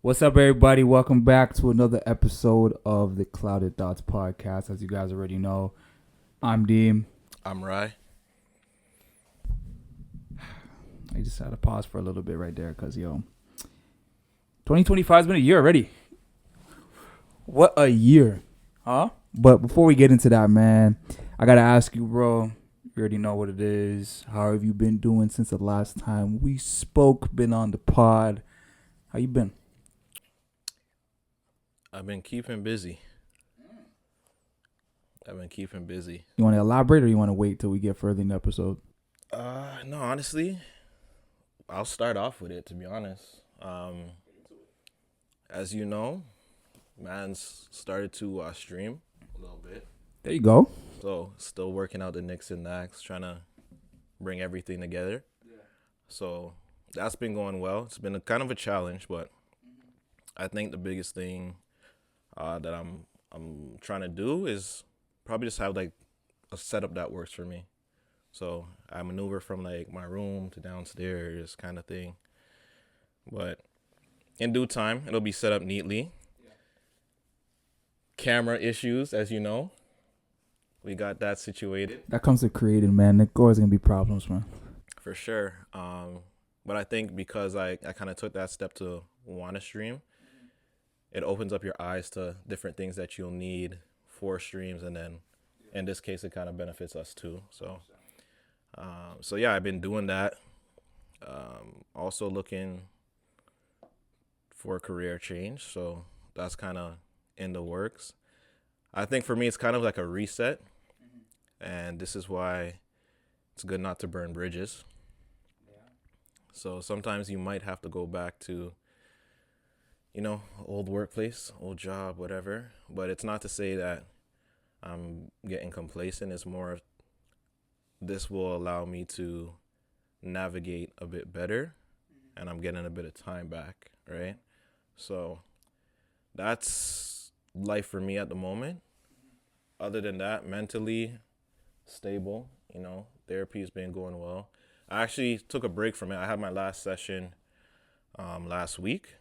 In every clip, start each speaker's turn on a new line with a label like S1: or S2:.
S1: What's up, everybody? Welcome back to another episode of the Clouded Thoughts podcast. As you guys already know, I'm Deem.
S2: I'm Ry.
S1: I just had to pause for a little bit right there because, 2025 has been a year already. What a year, huh? But before we get into that, man, I got to ask you, bro, you already know what it is. How have you been doing since the last time we spoke, been on the pod? How you been?
S2: I've been keeping busy.
S1: You want to elaborate or you want to wait till we get further in the episode?
S2: No, honestly, I'll start off with it, to be honest. As you know, man's started to stream a little bit.
S1: There you go.
S2: So, still working out the nicks and knacks, trying to bring everything together. Yeah. So, that's been going well. It's been kind of a challenge, but I think the biggest thing that I'm trying to do is probably just have like a setup that works for me. So I maneuver from like my room to downstairs kind of thing. But in due time, it'll be set up neatly. Yeah. Camera issues, as you know, we got that situated.
S1: That comes to creating, man. There's always going to be problems, man.
S2: For sure. But I think because I kind of took that step to want to stream, it opens up your eyes to different things that you'll need for streams, and then in this case, it kind of benefits us too. So yeah, I've been doing that. Also looking for a career change, so that's kind of in the works. I think for me, it's kind of like a reset, and this is why it's good not to burn bridges. So sometimes you might have to go back to, old workplace, old job, whatever. But it's not to say that I'm getting complacent. It's more, this will allow me to navigate a bit better, and I'm getting a bit of time back, right? So that's life for me at the moment. Other than that, mentally stable, therapy's been going well. I actually took a break from it. I had my last session last week.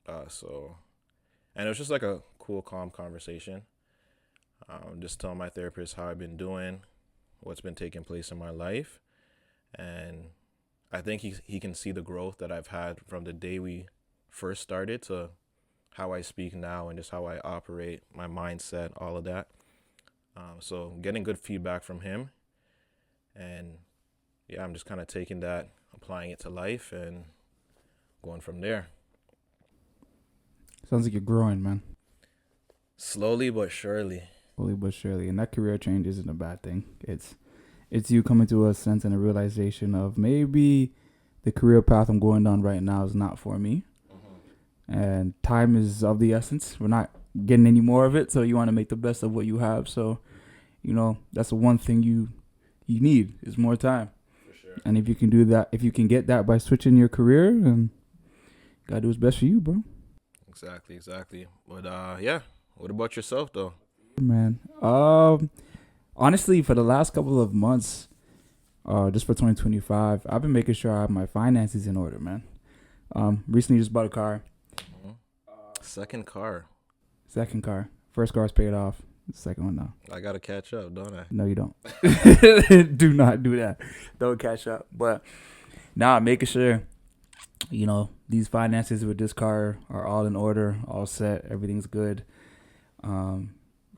S2: And it was just like a cool, calm conversation. Just telling my therapist how I've been doing, what's been taking place in my life. And I think he can see the growth that I've had from the day we first started to how I speak now and just how I operate, my mindset, all of that. So getting good feedback from him. And yeah, I'm just kind of taking that, applying it to life and going from there.
S1: Sounds like you're growing, man.
S2: Slowly but surely.
S1: And that career change isn't a bad thing. It's you coming to a sense and a realization of maybe the career path I'm going down right now is not for me. Mm-hmm. And time is of the essence. We're not getting any more of it, so you want to make the best of what you have. So, that's the one thing you need is more time. For sure. And if you can do that, if you can get that by switching your career, then you gotta do what's best for you, bro.
S2: Exactly. But yeah, what about yourself though?
S1: Man, honestly, for the last couple of months, just for 2025, I've been making sure I have my finances in order, man. Recently just bought a car.
S2: Mm-hmm. Second car. First car's paid off. The second one now. I gotta catch up, don't I?
S1: No, you don't. Do not do that. Don't catch up. But now I'm making sure, these finances with this car are all in order, all set. Everything's good. Kind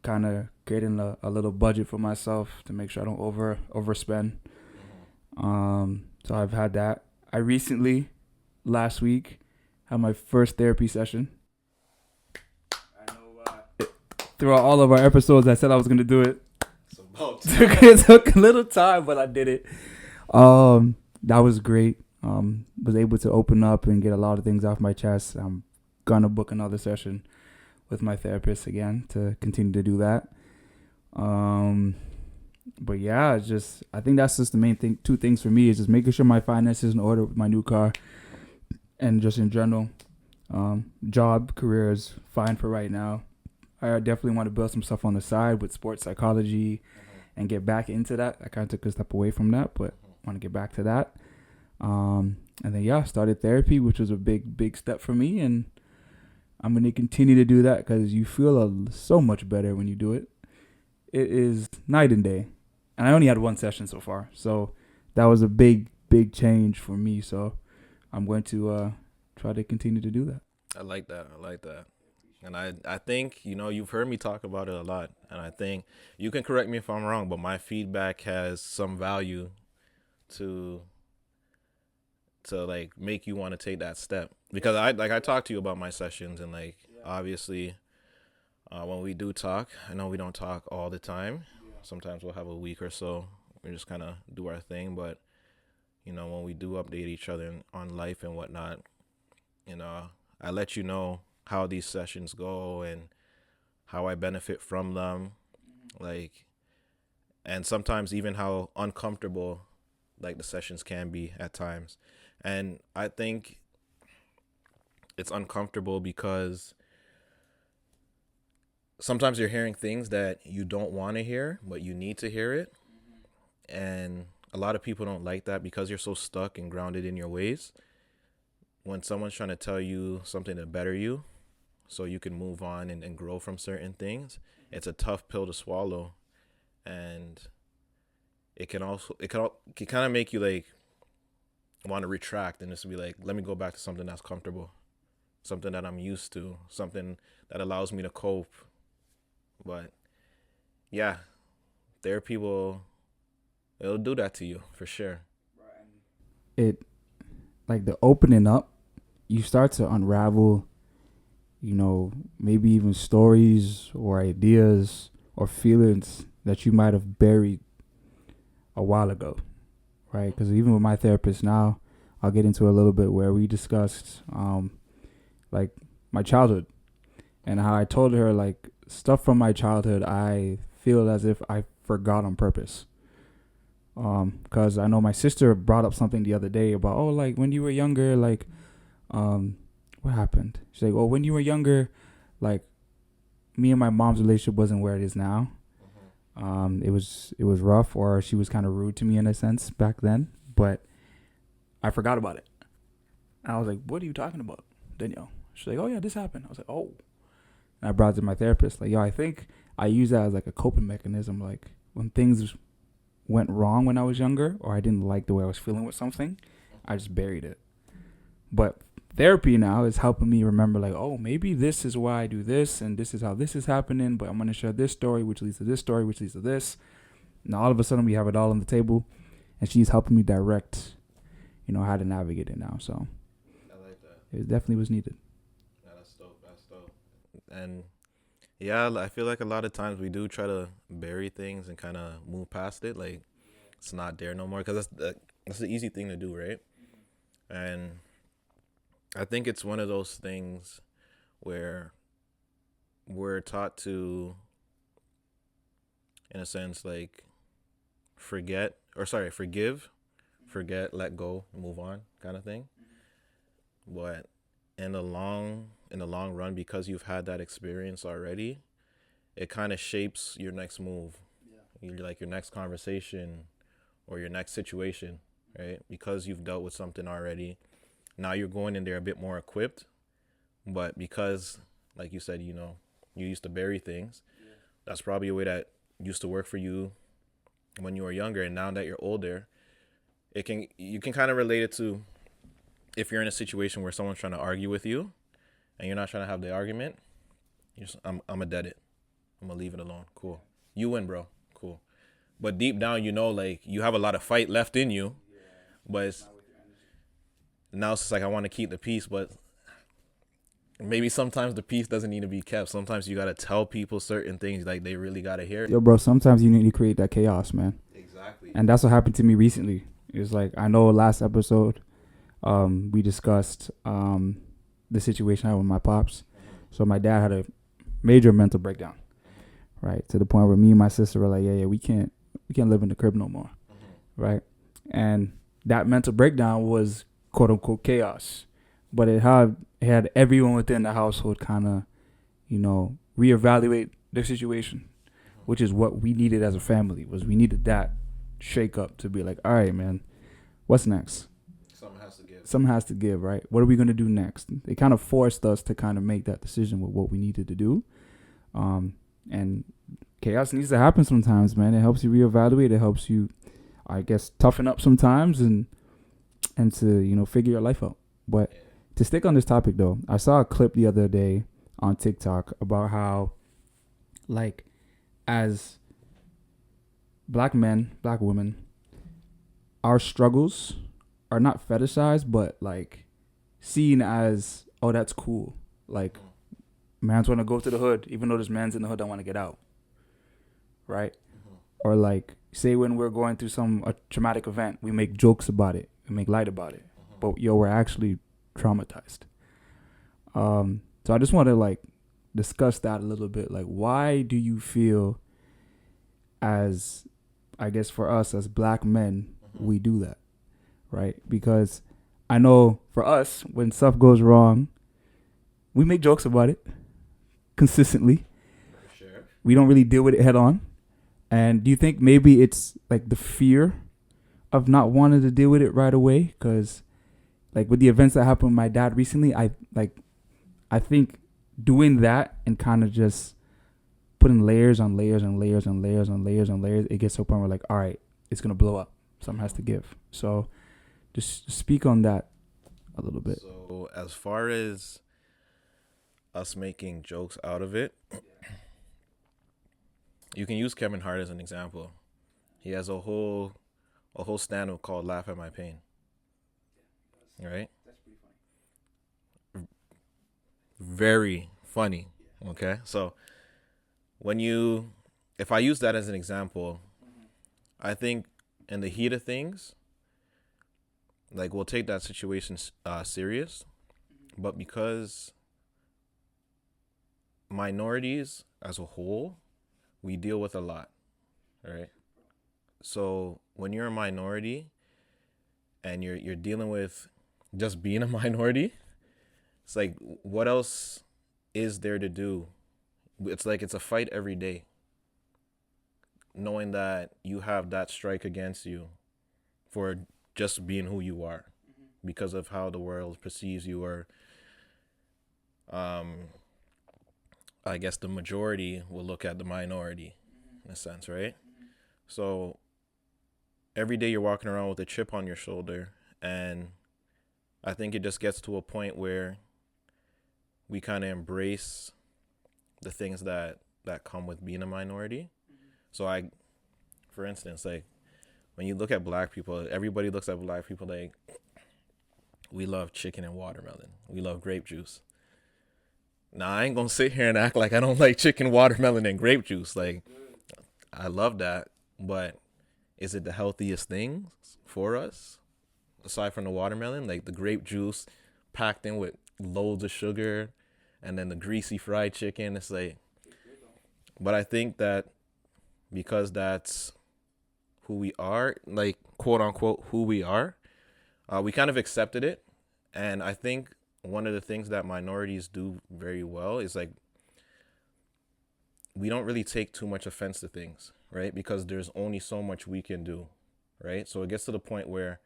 S1: of creating a little budget for myself to make sure I don't overspend. So I've had that. I recently, last week, had my first therapy session. I know throughout all of our episodes, I said I was going to do it. It took a little time, but I did it. That was great. Was able to open up and get a lot of things off my chest. I'm going to book another session with my therapist again to continue to do that. But yeah, I think that's just the main thing. Two things for me is just making sure my finances in order with my new car, and just in general, job, career is fine for right now. I definitely want to build some stuff on the side with sports psychology and get back into that. I kind of took a step away from that, but want to get back to that. And then, started therapy, which was a big step for me. And I'm going to continue to do that because you feel so much better when you do it. It is night and day. And I only had one session so far. So that was a big change for me. So I'm going to try to continue to do that.
S2: I like that. And I think, you've heard me talk about it a lot. And I think you can correct me if I'm wrong, but my feedback has some value to like make you want to take that step. Because I talked to you about my sessions, and like obviously when we do talk, I know we don't talk all the time. Sometimes we'll have a week or so. We just kind of do our thing. But, when we do update each other on life and whatnot, I let you know how these sessions go and how I benefit from them. Like, and sometimes even how uncomfortable like the sessions can be at times. And I think it's uncomfortable because sometimes you're hearing things that you don't want to hear, but you need to hear it. And a lot of people don't like that because you're so stuck and grounded in your ways. When someone's trying to tell you something to better you so you can move on and grow from certain things, it's a tough pill to swallow. And it can kind of make you like want to retract and just be like, let me go back to something that's comfortable, something that I'm used to, something that allows me to cope. But yeah, therapy it'll do that to you for sure.
S1: It, like, the opening up, you start to unravel, maybe even stories or ideas or feelings that you might have buried a while ago, right? Because even with my therapist now, I'll get into a little bit where we discussed like my childhood and how I told her like stuff from my childhood I feel as if I forgot on purpose. Because I know my sister brought up something the other day about, like when you were younger, like what happened? She's like, when you were younger, like me and my mom's relationship wasn't where it is now. It was rough, or she was kind of rude to me in a sense back then, but I forgot about it. And I was like, what are you talking about, Danielle? She's like, oh yeah, this happened. I was like, oh. And I brought it to my therapist, like, I think I use that as like a coping mechanism. Like when things went wrong when I was younger, or I didn't like the way I was feeling with something, I just buried it. But therapy now is helping me remember, like, maybe this is why I do this, and this is how this is happening, but I'm going to share this story, which leads to this story, which leads to this. Now, all of a sudden, we have it all on the table, and she's helping me direct, how to navigate it now. So
S2: I like that.
S1: It definitely was needed.
S2: Yeah, that's dope. And yeah, I feel like a lot of times we do try to bury things and kind of move past it. Like, it's not there no more, because that's the easy thing to do, right? And I think it's one of those things where we're taught to, in a sense, like forgive, forget, let go, move on kind of thing. But in the long run, because you've had that experience already, it kind of shapes your next move, like your next conversation or your next situation, right? Because you've dealt with something already. Now you're going in there a bit more equipped, but because, like you said, you used to bury things. That's probably a way that used to work for you when you were younger, and now that you're older, you can kind of relate it to if you're in a situation where someone's trying to argue with you, and you're not trying to have the argument. I'm gonna dead it. I'm gonna leave it alone. Cool. You win, bro. Cool. But deep down, like you have a lot of fight left in you, but now it's just like I want to keep the peace, but maybe sometimes the peace doesn't need to be kept. Sometimes you gotta tell people certain things, like they really gotta hear it.
S1: Yo, bro, sometimes you need to create that chaos, man.
S2: Exactly.
S1: And that's what happened to me recently. It's like, I know last episode, we discussed the situation I had with my pops. So my dad had a major mental breakdown, right? To the point where me and my sister were like, yeah, we can't live in the crib no more, right? And that mental breakdown was quote unquote chaos, but it had everyone within the household kind of, reevaluate their situation, which is what we needed as a family. We needed that shake up to be like, all right, man, what's next?
S2: Something
S1: Something has to give, right? What are we going to do next? They kind of forced us to kind of make that decision with what we needed to do. And chaos needs to happen sometimes, man. It helps you reevaluate. It helps you, I guess, toughen up sometimes and to, figure your life out. But to stick on this topic, though, I saw a clip the other day on TikTok about how, like, as black men, black women, our struggles are not fetishized, but, like, seen as, oh, that's cool. Like, man's want to go to the hood, even though there's man's in the hood that want to get out. Right? Or, like, say when we're going through a traumatic event, we make jokes about it. We make light about it. But, we're actually traumatized. So I just want to, like, discuss that a little bit. Like, why do you feel as, I guess for us as black men, we do that? Right? Because I know for us, when stuff goes wrong, we make jokes about it consistently. For sure. We don't really deal with it head on. And do you think maybe it's like the fear of not wanting to deal with it right away? Because like with the events that happened with my dad recently, I think doing that and kind of just putting layers on layers and layers and layers on layers on layers, it gets to a point where like, all right, it's going to blow up. Something has to give. So just speak on that a little bit.
S2: So as far as us making jokes out of it, you can use Kevin Hart as an example. He has a whole stand-up called Laugh at My Pain. Right? That's pretty funny. Very funny. Okay? So if I use that as an example, I think in the heat of things, like we'll take that situation serious, but because minorities as a whole, we deal with a lot, right? So when you're a minority and you're dealing with just being a minority, it's like, what else is there to do? It's like it's a fight every day, knowing that you have that strike against you for just being who you are because of how the world perceives you, or I guess the majority will look at the minority in a sense, right? So every day you're walking around with a chip on your shoulder, and I think it just gets to a point where we kind of embrace the things that come with being a minority. So for instance, like when you look at black people, everybody looks at black people like, we love chicken and watermelon. We love grape juice. Now, I ain't going to sit here and act like I don't like chicken, watermelon, and grape juice. Like, I love that. But is it the healthiest thing for us? Aside from the watermelon, like the grape juice packed in with loads of sugar, and then the greasy fried chicken. It's like, but I think that because that's who we are, like quote unquote who we are, we kind of accepted it. And I think one of the things that minorities do very well is like, we don't really take too much offense to things, right? Because there's only so much we can do, right? So it gets to the point where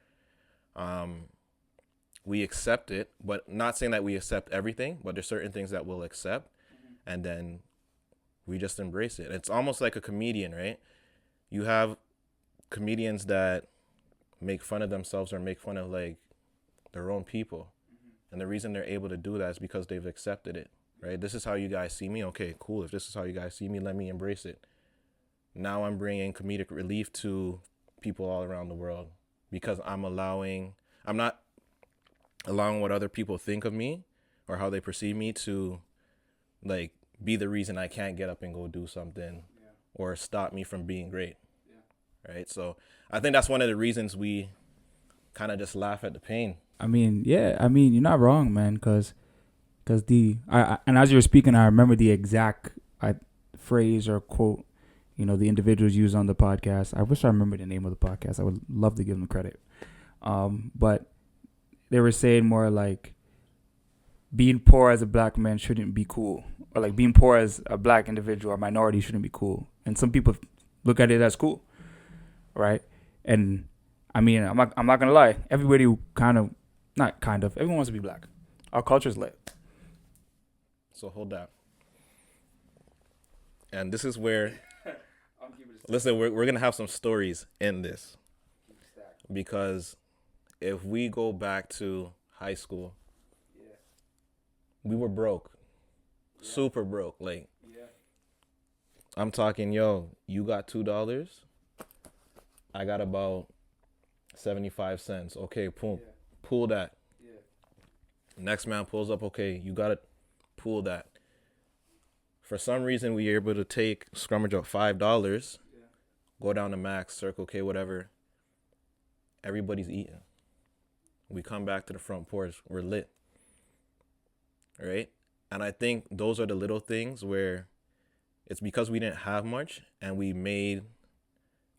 S2: we accept it, but not saying that we accept everything, but there's certain things that we'll accept, and then we just embrace it. It's almost like a comedian, right? You have comedians that make fun of themselves or make fun of like their own people. And the reason they're able to do that is because they've accepted it, right? This is how you guys see me. Okay, cool. If this is how you guys see me, let me embrace it. Now I'm bringing comedic relief to people all around the world because I'm not allowing what other people think of me or how they perceive me to like be the reason I can't get up and go do something or stop me from being great. Right? So I think that's one of the reasons we kind of just laugh at the pain.
S1: I mean, you're not wrong, man, because and as you were speaking, I remember the exact phrase or quote, the individuals used on the podcast. I wish I remember the name of the podcast. I would love to give them credit. But they were saying more like being poor as a black man shouldn't be cool, or like being poor as a black individual or minority shouldn't be cool. And some people look at it as cool, right? And I mean, I'm not gonna lie. Everybody kind of Not kind of. Everyone wants to be black. Our culture's lit.
S2: So hold that. And this is where, listen, we're going to have some stories in this. Because if we go back to high school, we were broke. Super broke. Like, I'm talking, yo, you got $2. I got about 75 cents. Okay, pull that. Next man pulls up. Okay, you got to pull that. For some reason, we were able to take scrummage up $5, go down to max, circle K, whatever. Everybody's eating. We come back to the front porch. We're lit. Right? And I think those are the little things where it's because we didn't have much and we made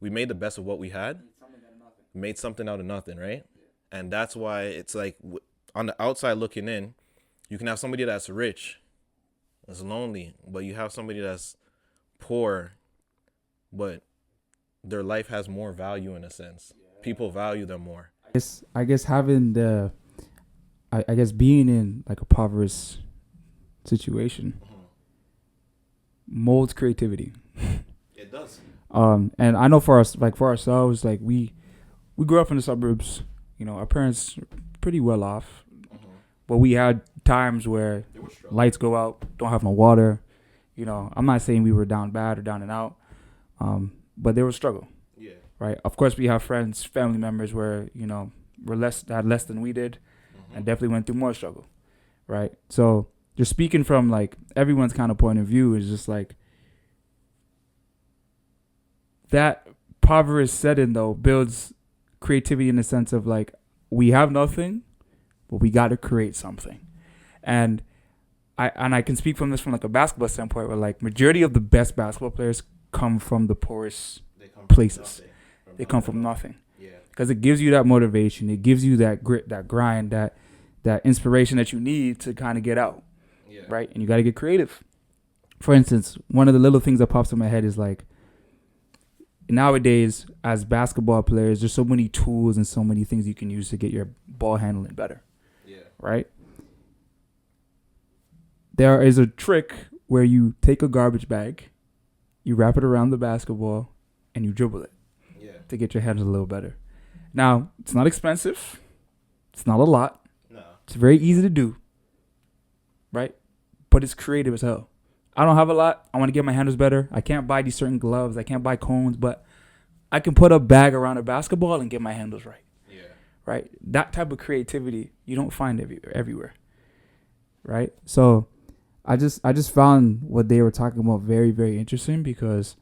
S2: the best of what we had. Made something out of nothing, right? And that's why it's like on the outside looking in, you can have somebody that's rich, that's lonely, but you have somebody that's poor, but their life has more value in a sense. People value them more.
S1: I guess having I guess being in like a impoverished situation molds creativity.
S2: It does.
S1: And I know for us, like for ourselves, like we grew up in the suburbs. You know, our parents are pretty well off, but we had times where lights go out, don't have no water. You know, I'm not saying we were down bad or down and out, but there was struggle. Yeah. Right. Of course, we have friends, family members where you know had less than we did, and definitely went through more struggle. Right. So just speaking from like everyone's kind of point of view is just like that impoverished setting though builds creativity in the sense of like we have nothing, but we got to create something. And I can speak from this from like a basketball standpoint where like majority of the best basketball players come from the poorest places. They come from nothing. Because it gives you that motivation. It gives you that grit, that grind, that inspiration that you need to kind of get out. Right? And you got to get creative. For instance, one of the little things that pops in my head is like nowadays as basketball players, there's so many tools and so many things you can use to get your ball handling better. Right? There is a trick where you take a garbage bag, you wrap it around the basketball, and you dribble it to get your hands a little better. Now, it's not expensive. It's not a lot. No. It's very easy to do. Right? But it's creative as hell. I don't have a lot. I want to get my handles better. I can't buy these certain gloves. I can't buy cones, but I can put a bag around a basketball and get my handles right. Right? That type of creativity you don't find everywhere. Right? So I just found what they were talking about very, very interesting because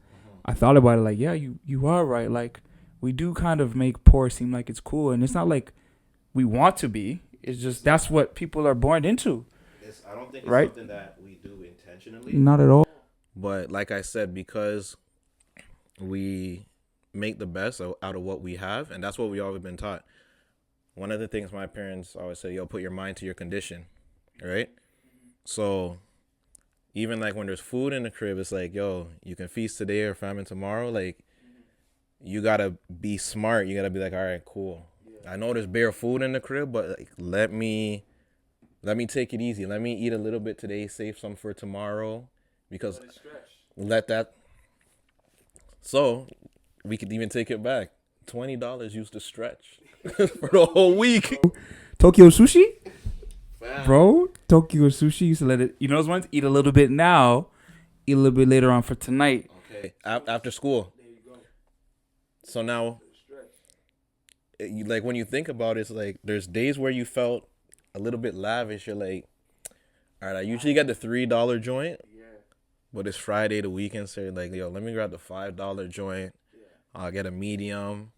S1: I thought about it like, yeah, you are right. Like we do kind of make poor seem like it's cool, and it's not like we want to be. It's just that's what people are born into.
S2: I don't think it's something that we do intentionally.
S1: Not at all.
S2: But like I said, because we make the best out of what we have, and that's what we always been taught. One of the things my parents always say, yo, put your mind to your condition, right? So even like when there's food in the crib, it's like, yo, you can feast today or famine tomorrow. Like you got to be smart. You got to be like, all right, cool. I know there's bare food in the crib, but like, let me take it easy. Let me eat a little bit today, save some for tomorrow because let that. So we could even take it back. $20 used to stretch for the whole week.
S1: Tokyo sushi? Wow. Bro, Tokyo sushi used to let it, you know those ones? Eat a little bit now, eat a little bit later on for tonight.
S2: Okay, after school. There you go. So now, like when you think about it, it's like there's days where you felt a little bit lavish. You're like, all right, I usually get the $3 joint, but it's Friday, the weekend, so you're like, yo, let me grab the $5 joint. I'll get a medium.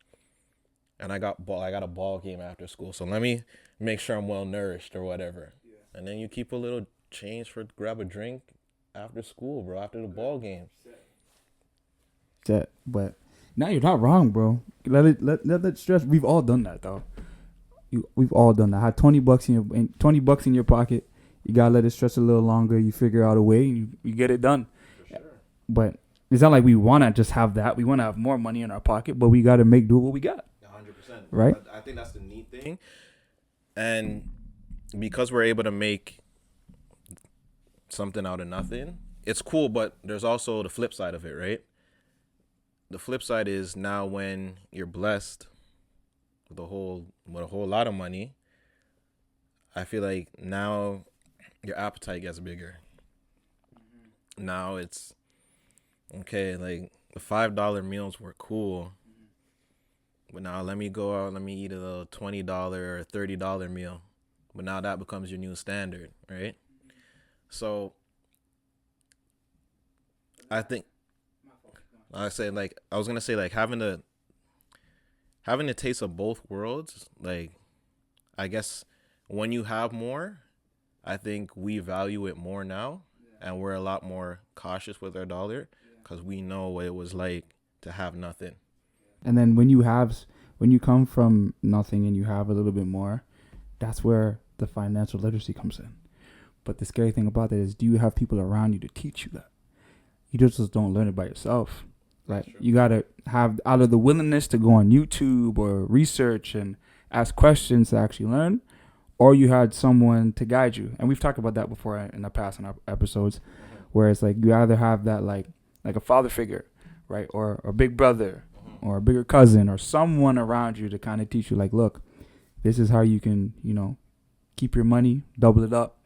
S2: And I got a ball game after school, so let me make sure I'm well nourished or whatever. And then you keep a little change for grab a drink after school, bro. After the ball game.
S1: But now you're not wrong, bro. Let it stress. We've all done that though. We've all done that. Had $20 in your pocket. You gotta let it stretch a little longer. You figure out a way, and you get it done. For sure. But it's not like we wanna just have that. We wanna have more money in our pocket, but we gotta make do what we got.
S2: 100%.
S1: Right?
S2: I think that's the neat thing. And because we're able to make something out of nothing, it's cool, but there's also the flip side of it, right? The flip side is now when you're blessed with a whole lot of money, I feel like now your appetite gets bigger. Now it's okay, like the $5 meals were cool, but now let me go out, let me eat a $20 or $30 meal. But now that becomes your new standard, right? So I think I was gonna say like having the taste of both worlds, like I guess when you have more, I think we value it more now, and we're a lot more cautious with our dollar because we know what it was like to have nothing.
S1: And then when you come from nothing and you have a little bit more, that's where the financial literacy comes in. But the scary thing about that is, do you have people around you to teach you that? You just don't learn it by yourself. Right? You got to have either the willingness to go on YouTube or research and ask questions to actually learn, or you had someone to guide you. And we've talked about that before in the past in our episodes, where it's like you either have that like a father figure, right? Or a big brother or a bigger cousin or someone around you to kind of teach you like, look, this is how you can, keep your money, double it up,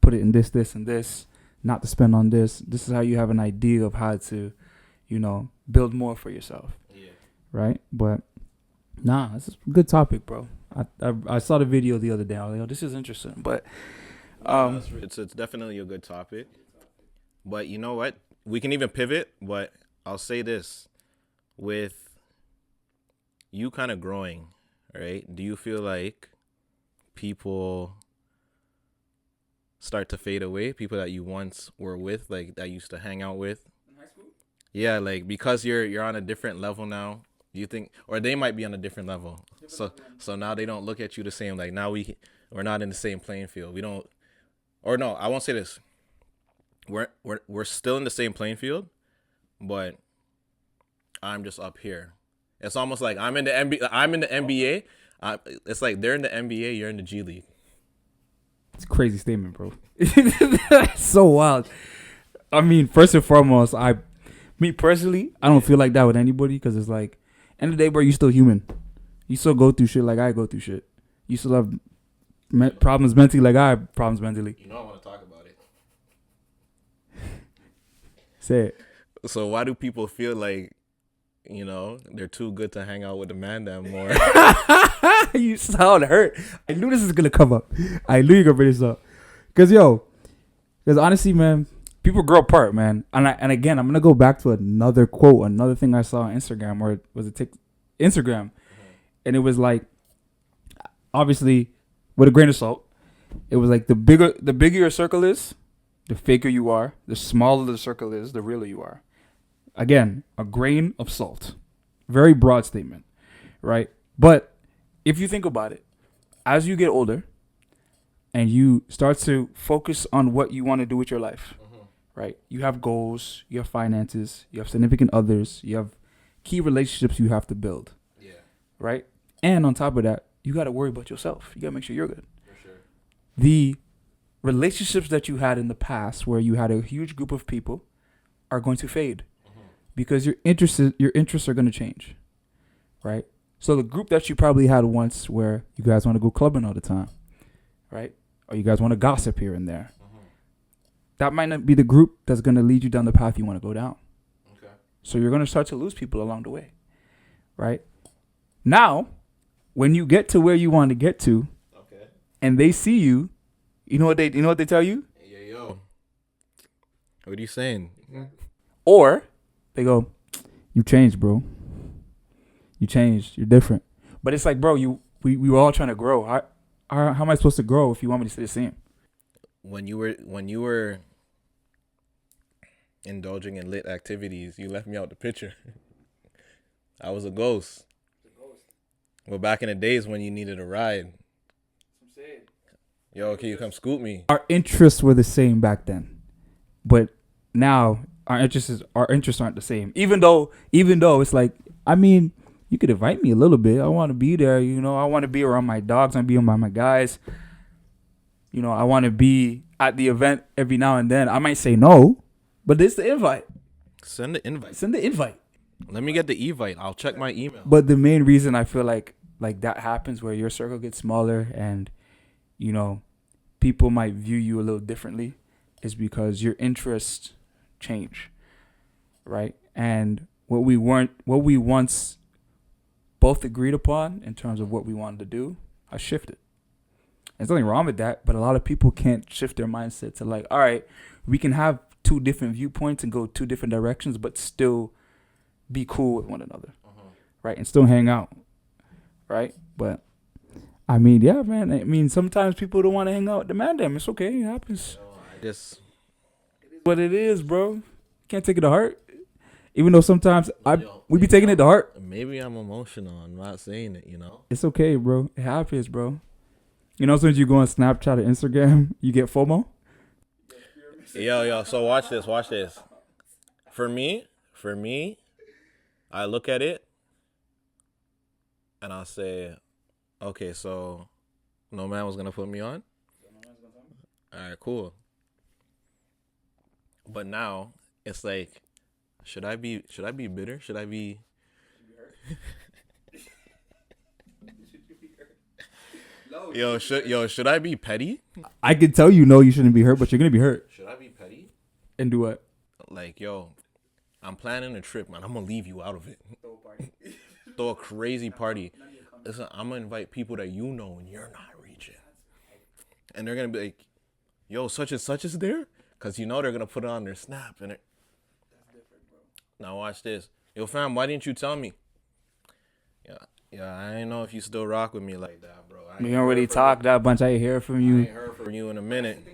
S1: put it in this, this, and this, not to spend on this. This is how you have an idea of how to, build more for yourself. Yeah. Right? But nah, this is a good topic, bro. I saw the video the other day. I was like, oh, this is interesting. But
S2: it's definitely a good topic. But you know what? We can even pivot, but I'll say this. With you kind of growing, right? Do you feel like people start to fade away? People that you once were with, like that you used to hang out with? In high school? Yeah, like because you're on a different level now. Do you think, or they might be on a different level? So now they don't look at you the same. Like now we're not in the same playing field. We don't, or no, I won't say this. We're still in the same playing field, but I'm just up here. It's almost like I'm in the NBA. It's like they're in the NBA, you're in the G League.
S1: It's a crazy statement, bro. It's so wild. I mean, first and foremost, me personally, I don't feel like that with anybody because it's like, end of the day, bro, you still human. You still go through shit like I go through shit. You still have problems mentally like I have problems mentally.
S2: You know I want to talk about it.
S1: Say it.
S2: So why do people feel like, they're too good to hang out with the man that more?
S1: You sound hurt. I knew this was going to come up. I knew you were going to bring this up. Because honestly, man, people grow apart, man. And again, I'm going to go back to another quote, another thing I saw on Instagram, or was it Instagram? Mm-hmm. And it was like, obviously, with a grain of salt, it was like the bigger your circle is, the faker you are. The smaller the circle is, the realer you are. Again, a grain of salt. Very broad statement, right? But if you think about it, as you get older and you start to focus on what you want to do with your life, right? You have goals, you have finances, you have significant others, you have key relationships you have to build, right? And on top of that, you got to worry about yourself. You got to make sure you're good. For sure. The relationships that you had in the past where you had a huge group of people are going to fade. Because your interests are going to change, right? So the group that you probably had once where you guys want to go clubbing all the time, right? Or you guys want to gossip here and there. That might not be the group that's going to lead you down the path you want to go down. Okay. So you're going to start to lose people along the way, right? Now, when you get to where you want to get to, and they see you, you know what they tell you?
S2: Hey, yo. What are you saying?
S1: Or they go, you changed, bro. You changed. You're different. But it's like, bro, we were all trying to grow. How am I supposed to grow if you want me to stay the same?
S2: When you were indulging in lit activities, you left me out the picture. I was a ghost. Well, back in the days when you needed a ride. Yo, can you come scoop me?
S1: Our interests were the same back then. But now our interests aren't the same. Even though it's like, I mean, you could invite me a little bit. I want to be there. I want to be around my dogs. I want to be around my guys. I want to be at the event every now and then. I might say no, but it's the invite.
S2: Send the invite.
S1: Send the invite.
S2: Let me get the evite. I'll check my email.
S1: But the main reason I feel like that happens where your circle gets smaller and, people might view you a little differently is because your interests change, right? And what we once both agreed upon in terms of what we wanted to do has shifted. There's nothing wrong with that, but a lot of people can't shift their mindset to like, all right, we can have two different viewpoints and go two different directions, but still be cool with one another, right? And still hang out, right? But I mean, yeah, man. I mean, sometimes people don't want to hang out with the man. Them, it's okay. It happens.
S2: It is
S1: what it is, bro. Can't take it to heart. Even though sometimes we be taking it to heart.
S2: Maybe I'm emotional. I'm not saying it.
S1: It's okay, bro. It happens, bro. Since you go on Snapchat or Instagram, you get FOMO.
S2: Yo. So watch this. For me, I look at it and I'll say, okay, so no man was gonna put me on. All right, cool. But now it's like, should I be bitter? Should I be? Should I be petty?
S1: I can tell you shouldn't be hurt, but you're gonna be hurt.
S2: Should I be petty?
S1: And do what?
S2: Like, I'm planning a trip, man. I'm gonna leave you out of it. Throw a crazy party. Listen, I'm gonna invite people that you know and you're not reaching, and they're gonna be like, "Yo, such and such is there," because they're gonna put it on their snap and it. That's different, bro. Now watch this. Yo, fam, why didn't you tell me? Yeah, I didn't know if you still rock with me like that, bro.
S1: We don't really talk that bunch. I ain't hear from you.
S2: I ain't heard from you in a minute.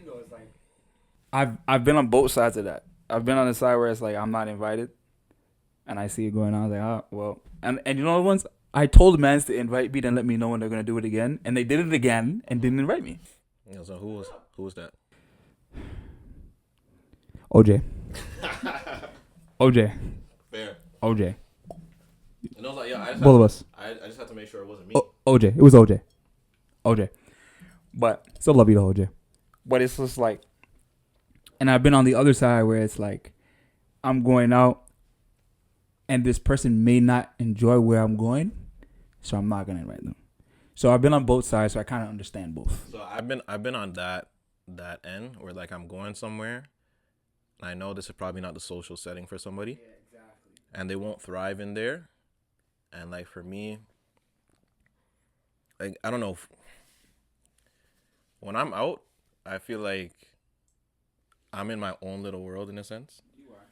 S1: I've been on both sides of that. I've been on the side where it's like I'm not invited, and I see it going on. I was like, oh well, and once I told the mans to invite me, then let me know when they're gonna do it again, and they did it again and didn't invite me.
S2: So who was that?
S1: OJ. OJ.
S2: Fair.
S1: OJ.
S2: And I was like,
S1: both of us.
S2: I just had to make sure it wasn't me.
S1: OJ. It was OJ. OJ. But still love you to OJ. But it's just like, and I've been on the other side where it's like, I'm going out and this person may not enjoy where I'm going, so I'm not going to invite them. So I've been on both sides, so I kind of understand both.
S2: So I've been on that end where like I'm going somewhere and I know this is probably not the social setting for somebody. Yeah, exactly. And they won't thrive in there. And like for me, like I don't know, when I'm out, I feel like I'm in my own little world in a sense. You are.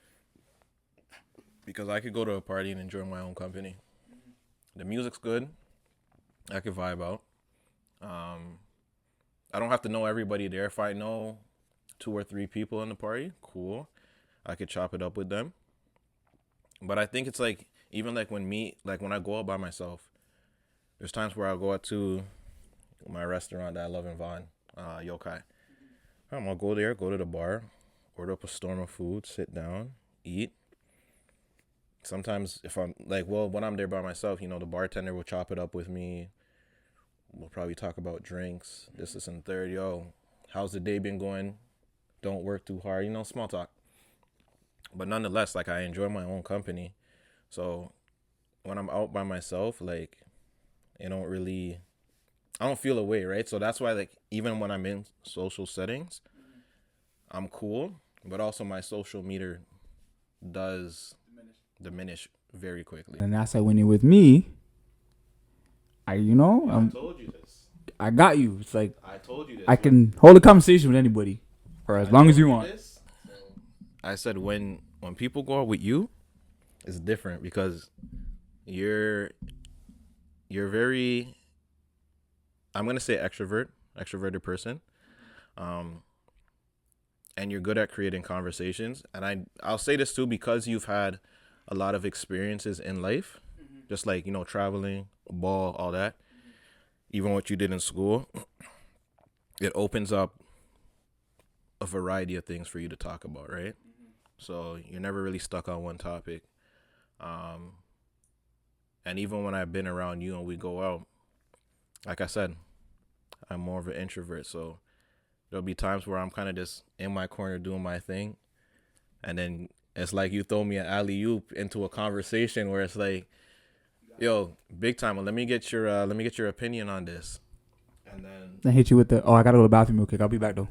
S2: Because I could go to a party and enjoy my own company. Mm-hmm. The music's good. I could vibe out. I don't have to know everybody there. If I know 2 or 3 people in the party, cool. I could chop it up with them. But I think it's like, even like when I go out by myself, there's times where I'll go out to my restaurant that I love in Vaughan, Yokai. I'm gonna go there, go to the bar, order up a storm of food, sit down, eat. Sometimes if I'm like, when I'm there by myself, the bartender will chop it up with me. We'll probably talk about drinks, this and third. Yo, how's the day been going? Don't work too hard, small talk. But nonetheless, like I enjoy my own company. So when I'm out by myself, like I don't feel away, right? So that's why like even when I'm in social settings, I'm cool, but also my social meter diminish very quickly.
S1: And that's like when you're with me, I
S2: told you this.
S1: I got you. It's like
S2: I told you this.
S1: I can hold a conversation with anybody for as long as you want.
S2: I said when people go out with you, it's different because you're very, I'm gonna say extroverted person, and you're good at creating conversations. And I'll say this too because you've had a lot of experiences in life, just like traveling, ball, all that. Even what you did in school, it opens up a variety of things for you to talk about, right? So you're never really stuck on one topic. And even when I've been around you and we go out, like I said, I'm more of an introvert. So there'll be times where I'm kind of just in my corner doing my thing. And then it's like you throw me an alley-oop into a conversation where it's like, yo, big time. Let me get your opinion on this. And then
S1: I hit you with the, I gotta go to the bathroom real quick. I'll be back though.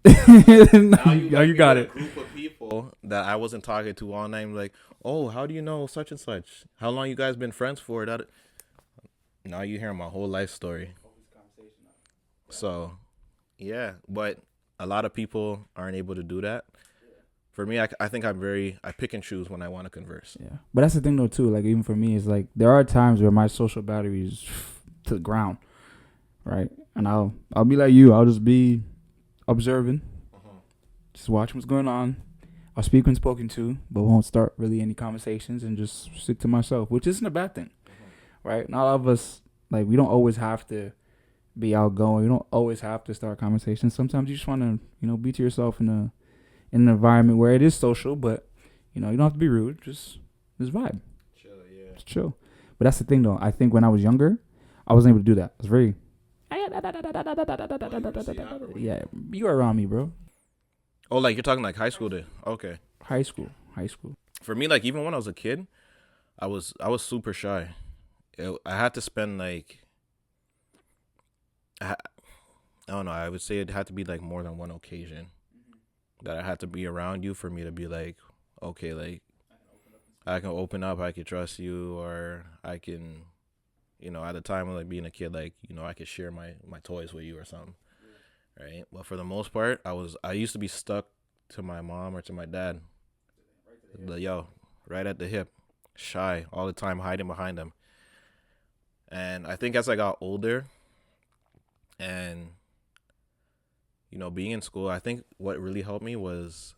S2: now
S1: you got it.
S2: A group of people that I wasn't talking to all night. I'm like, oh, how do you know such and such? How long you guys been friends for? That now you hear my whole life story. So, yeah, but a lot of people aren't able to do that. For me, I think I pick and choose when I want to converse.
S1: Yeah, but that's the thing though too. Like even for me, it's like there are times where my social battery is to the ground, right? And I'll be like you. I'll just be observing, just watching what's going on. I'll speak when spoken to, but won't start really any conversations and just stick to myself, which isn't a bad thing, right? Not all of us, like, we don't always have to be outgoing. You don't always have to start conversations. Sometimes you just want to, be to yourself in an environment where it is social, but, you don't have to be rude. Just vibe.
S2: Chill, yeah.
S1: Just chill. But that's the thing, though. I think when I was younger, I wasn't able to do that. I was very... Yeah, you were around me, bro.
S2: Oh, like you're talking like high school then? Okay.
S1: High school.
S2: For me, like even when I was a kid, I was super shy. I had to spend like, I don't know. I would say it had to be like more than one occasion that I had to be around you for me to be like, okay, like I can open up, I can trust you, or I can, at the time of like being a kid, like I could share my toys with you or something. Right, but for the most part, I used to be stuck to my mom or to my dad. Right at the hip, shy all the time, hiding behind them. And I think as I got older, and being in school, I think what really helped me was,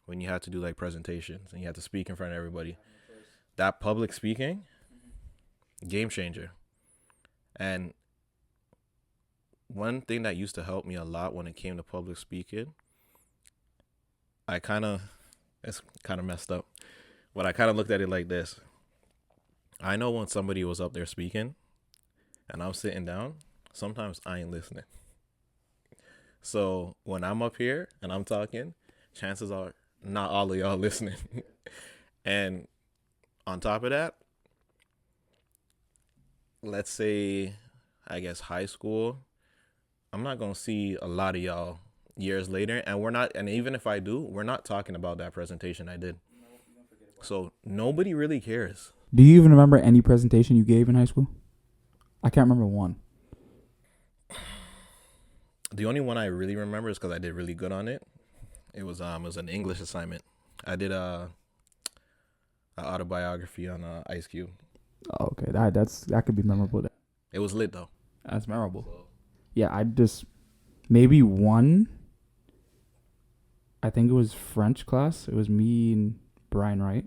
S2: when you had to do like presentations and you had to speak in front of everybody. That public speaking, game changer. And one thing that used to help me a lot when it came to public speaking, it's kind of messed up, but I kind of looked at it like this. I know when somebody was up there speaking and I'm sitting down, sometimes I ain't listening. So when I'm up here and I'm talking, chances are not all of y'all listening. And on top of that, let's say, I guess high school, I'm not going to see a lot of y'all years later. And even if I do, we're not talking about that presentation I did. So nobody really cares.
S1: Do you even remember any presentation you gave in high school? I can't remember one.
S2: The only one I really remember is because I did really good on it. It was an English assignment. I did a autobiography on Ice Cube.
S1: Oh, okay, that could be memorable.
S2: It was lit though.
S1: That's memorable. Yeah, I just maybe one. I think it was French class. It was me and Brian Wright.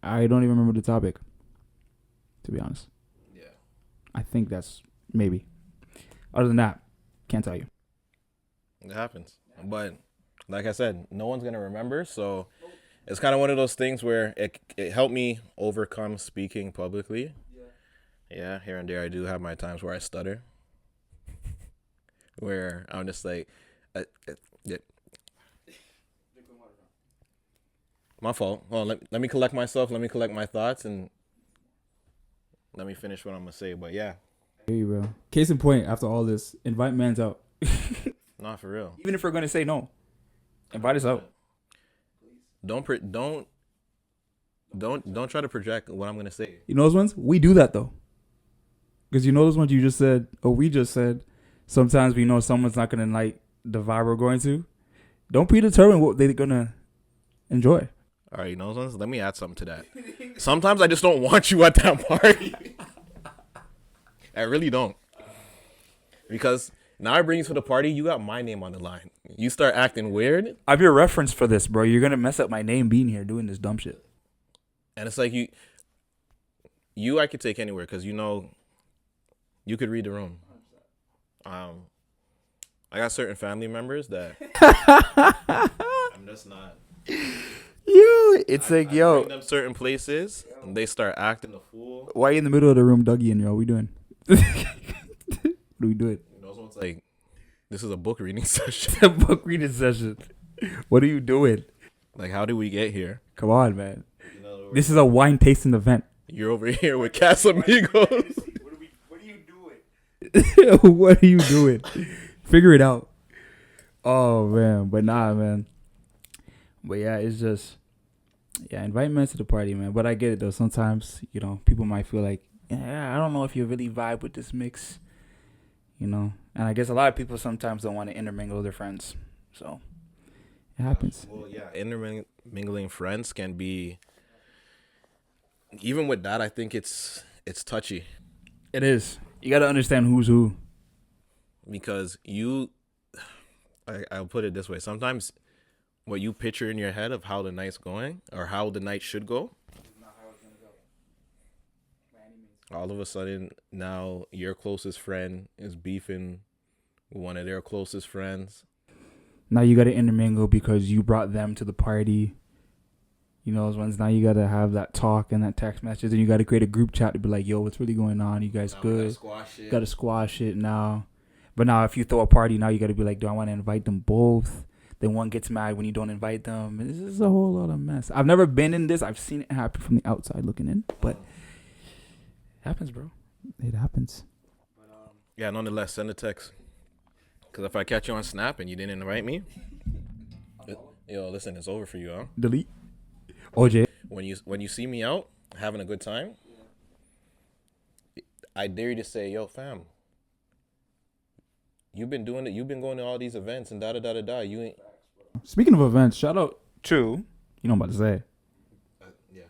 S1: I don't even remember the topic, to be honest.
S2: Yeah.
S1: I think that's maybe. Other than that, can't tell you.
S2: It happens. But like I said, no one's going to remember. So it's kind of one of those things where it helped me overcome speaking publicly. Yeah, here and there I do have my times where I stutter. Where I'm just like, yeah. My fault. Well, let me collect myself. Let me collect my thoughts and let me finish what I'm going to say. But yeah.
S1: Here you go. Case in point, after all this, invite mans out.
S2: Not for real.
S1: Even if we're going to say no, invite us out.
S2: Don't try to project what I'm going to say.
S1: You know those ones? We do that though. Because those ones you just said, or we just said, sometimes we know someone's not going to like the vibe we're going to. Don't predetermine what they're going to enjoy.
S2: All right, those ones? Let me add something to that. Sometimes I just don't want you at that party. I really don't. Because now I bring you to the party, you got my name on the line. You start acting weird.
S1: I'm your reference for this, bro. You're going to mess up my name being here doing this dumb shit.
S2: And it's like you I could take anywhere because you could read the room. I got certain family members that I'm just not.
S1: it's
S2: I
S1: like, yo,
S2: bring them certain places, and they start acting a fool.
S1: why you in the middle of the room, Dougie and yo? What we doing? What are we doing?
S2: Those ones like, this is a book reading session.
S1: A book reading session. What are you doing?
S2: Like, how did we get here?
S1: Come on, man. This is a wine tasting event.
S2: You're over here with Casamigos.
S1: What are you doing? What are you doing? Figure it out. Oh man, but nah, man. But yeah, it's just invite men to the party, man. But I get it though. Sometimes people might feel like, yeah, I don't know if you really vibe with this mix, and I guess a lot of people sometimes don't want to intermingle with their friends, so it happens.
S2: Well, yeah, intermingling friends can be. Even with that, I think it's touchy.
S1: It is. You got to understand who's who.
S2: Because I'll put it this way. Sometimes what you picture in your head of how the night's going or how the night should go, all of a sudden now your closest friend is beefing with one of their closest friends.
S1: Now you got to intermingle because you brought them to the party. Those ones. Now you got to have that talk and that text message, and you got to create a group chat to be like, yo, what's really going on? You guys good? Got to squash it now. But now if you throw a party, now you got to be like, do I want to invite them both? Then one gets mad when you don't invite them. This is a whole lot of mess. I've never been in this. I've seen it happen from the outside looking in. But it happens, bro. It happens.
S2: Yeah, nonetheless, send a text. Because if I catch you on Snap and you didn't invite me, yo, listen, it's over for you, huh?
S1: Delete. OJ.
S2: When you see me out having a good time, I dare you to say, yo, fam, you've been doing it. You've been going to all these events and da-da-da-da-da. You ain't.
S1: Speaking of events, shout out to, I'm about to say.
S2: Yeah.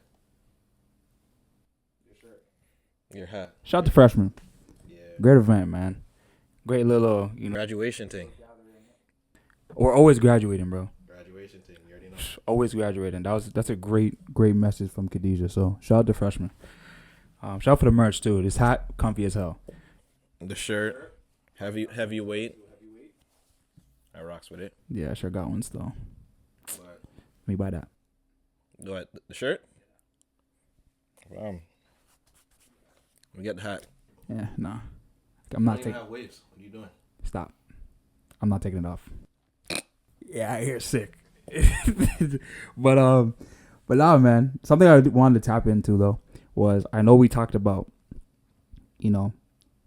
S2: Your hat.
S1: Shout out to Freshman.
S2: Yeah.
S1: Great event, man. Great little,
S2: graduation thing.
S1: Or always graduating, bro.
S2: Graduation thing. You already know.
S1: Always graduating. That's a great message from Khadijah. So shout out to Freshman. Shout out for the merch too. This hat, comfy as hell.
S2: The shirt, heavyweight. I rocks with it.
S1: Yeah, I sure got one still.
S2: But
S1: Let me buy that.
S2: what, the shirt? We get the hat.
S1: Yeah, nah. I'm not taking.
S2: Have waves. What are you doing?
S1: Stop. I'm not taking it off. Yeah, I hear sick. but nah, man. Something I wanted to tap into though was I know we talked about,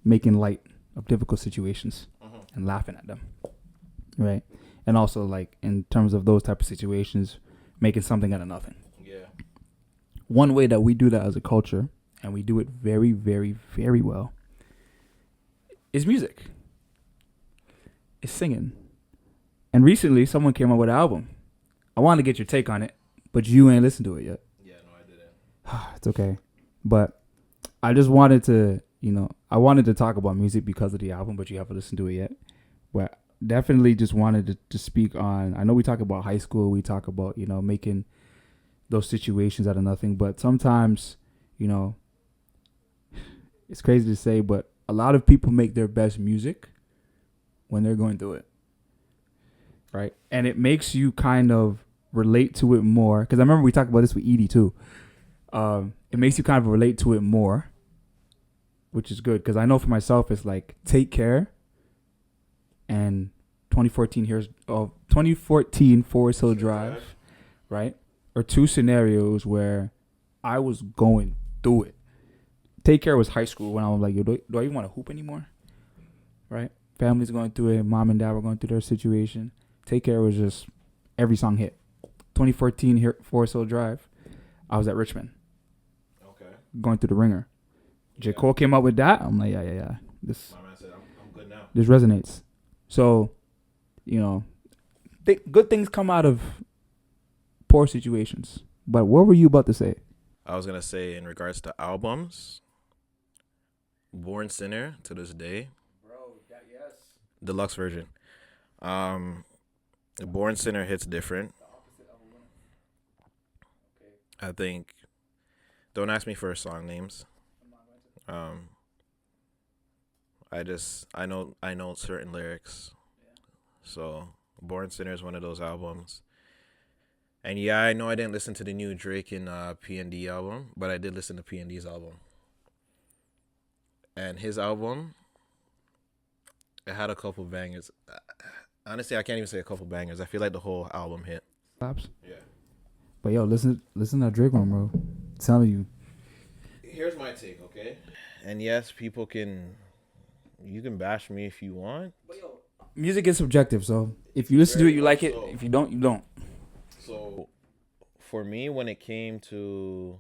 S1: making light of difficult situations and laughing at them, right? And also like in terms of those type of situations, making something out of nothing.
S2: Yeah.
S1: One way that we do that as a culture, and we do it very, very, very well, is music. It's singing. And recently, someone came up with an album. I wanted to get your take on it, but you ain't listened to it yet.
S2: Yeah, no, I didn't.
S1: It's okay. But I just wanted to, I wanted to talk about music because of the album, but you haven't listened to it yet. But definitely just wanted to speak on, I know we talk about high school, we talk about, making those situations out of nothing. But sometimes, it's crazy to say, but a lot of people make their best music when they're going through it. Right? And it makes you kind of relate to it more. Because I remember we talked about this with Edie too. It makes you kind of relate to it more, which is good. Because I know for myself, it's like Take Care and 2014 Forest Hill Drive, right? Are two scenarios where I was going through it. Take Care was high school when I was like, yo, do I even want to hoop anymore? Right? Family's going through it. Mom and dad were going through their situation. Take Care was just every song hit. 2014 Forest Hill Drive, I was at Richmond. Okay. Going through the ringer. J. Cole came up with that. I'm like, yeah. This,
S2: my man said, I'm good now.
S1: This resonates. So, good things come out of poor situations. But what were you about to say?
S2: I was going to say in regards to albums, Born Sinner to this day.
S1: Bro, yes.
S2: Deluxe version. Born Sinner hits different. I think, don't ask me for song names. I know certain lyrics. So Born Sinner is one of those albums. And yeah, I know I didn't listen to the new Drake and P&D album, but I did listen to P&D's album. And his album, it had a couple bangers. Honestly, I can't even say a couple bangers. I feel like the whole album hit.
S1: Slaps.
S2: Yeah.
S1: But yo, listen to that Drake one, bro. I'm telling you.
S2: Here's my take, okay? And yes, you can bash me if you want.
S1: Music is subjective, so if you listen to it, you like it. If you don't, you don't.
S2: So, for me, when it came to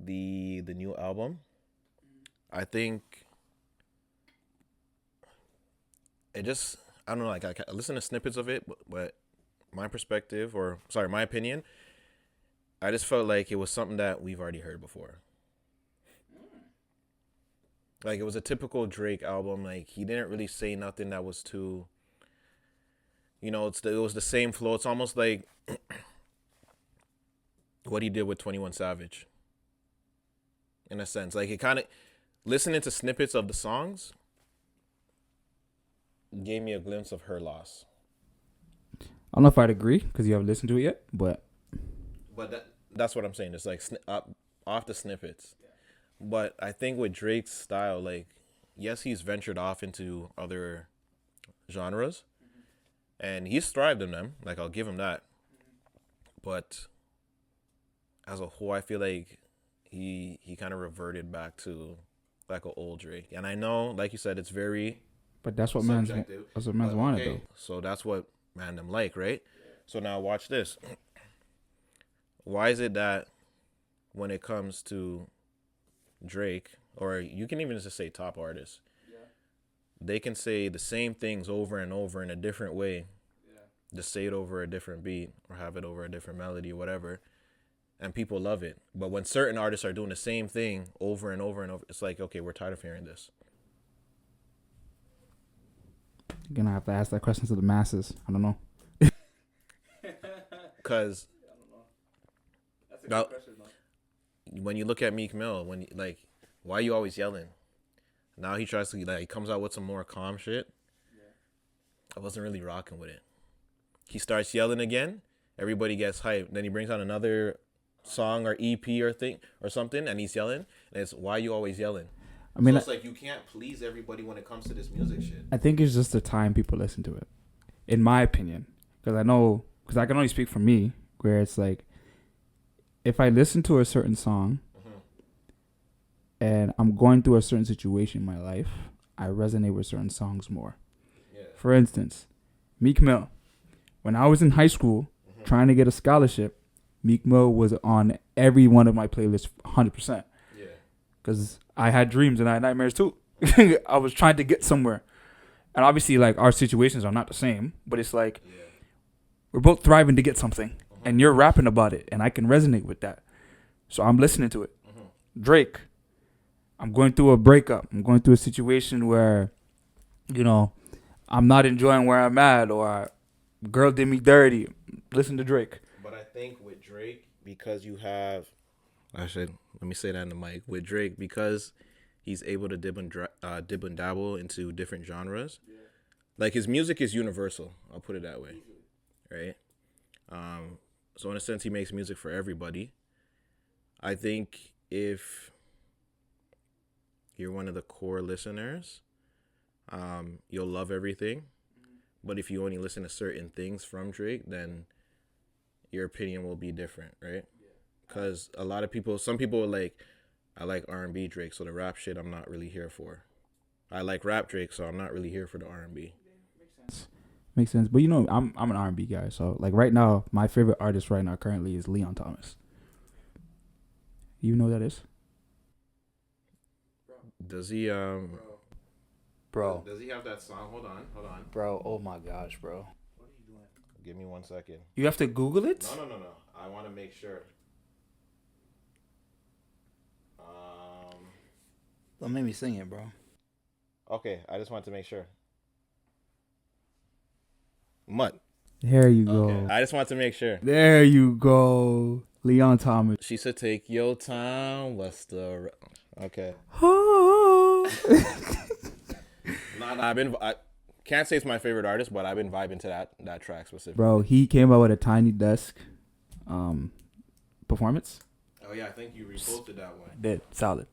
S2: the new album, I think it just, I don't know, like I listen to snippets of it, but my opinion, I just felt like it was something that we've already heard before. Like, it was a typical Drake album. Like, he didn't really say nothing that was too, it was the same flow. It's almost like what he did with 21 Savage, in a sense. Like, it kind of, listening to snippets of the songs gave me a glimpse of her loss.
S1: I don't know if I'd agree because you haven't listened to it yet, but
S2: that's what I'm saying. It's like off the snippets. But I think with Drake's style, like, yes, he's ventured off into other genres, and he's thrived in them. Like, I'll give him that. But as a whole, I feel like he kind of reverted back to like an old Drake. And I know, like you said, it's very
S1: but that's what man's wanted though.
S2: So that's what man them like, right? So now watch this. Why is it that when it comes to Drake, or you can even just say top artists, they can say the same things over and over in a different way, just say it over a different beat or have it over a different melody or whatever, and people love it. But when certain artists are doing the same thing over and over and over, it's like, okay, we're tired of hearing this.
S1: You're gonna have to ask that question to the masses. I don't know.
S2: Because that's a good question, though. When you look at Meek Mill, why are you always yelling? Now he tries to, he comes out with some more calm shit. I wasn't really rocking with it. He starts yelling again. Everybody gets hyped. Then he brings out another song or EP or something, and he's yelling. And it's, why are you always yelling? I mean, so it's like you can't please everybody when it comes to this music shit.
S1: I think it's just the time people listen to it, in my opinion. Because I can only speak for me, where it's like, if I listen to a certain song, and I'm going through a certain situation in my life, I resonate with certain songs more. Yeah. For instance, Meek Mill. When I was in high school trying to get a scholarship, Meek Mill was on every one of my playlists 100%. Yeah. Because I had dreams and I had nightmares too. I was trying to get somewhere. And obviously, like, our situations are not the same, but it's like, we're both thriving to get something. And you're rapping about it, and I can resonate with that. So I'm listening to it. Drake. I'm going through a breakup. I'm going through a situation where, I'm not enjoying where I'm at, or girl did me dirty. Listen to Drake.
S2: But I think with Drake, because you have, let me say that in the mic. With Drake, because he's able to dib and dabble into different genres, like, his music is universal. I'll put it that way, right? So in a sense, he makes music for everybody. I think if you're one of the core listeners, you'll love everything. But if you only listen to certain things from Drake, then your opinion will be different, right? Because some people are like, I like R&B Drake, so the rap shit I'm not really here for. I like rap Drake, so I'm not really here for the R&B.
S1: Makes sense. But I'm an R&B guy, so like right now, my favorite artist right now currently is Leon Thomas. You know who that is?
S2: Does he
S1: Bro.
S2: Does he have that song? Hold on.
S1: Bro, oh my gosh, bro.
S2: What are you doing? Give me 1 second.
S1: You have to Google it?
S2: No. I want to make sure.
S1: Don't make me sing it, bro.
S2: Okay, I just want to make sure. Mutt.
S1: There you go.
S2: Okay. I just want to make sure.
S1: There you go. Leon Thomas.
S2: She said, take your time. What's the... Okay. can't say it's my favorite artist, but I've been vibing to that track specifically.
S1: Bro, he came out with a Tiny Desk performance.
S2: Oh yeah, I think you reposted that one.
S1: Did solid.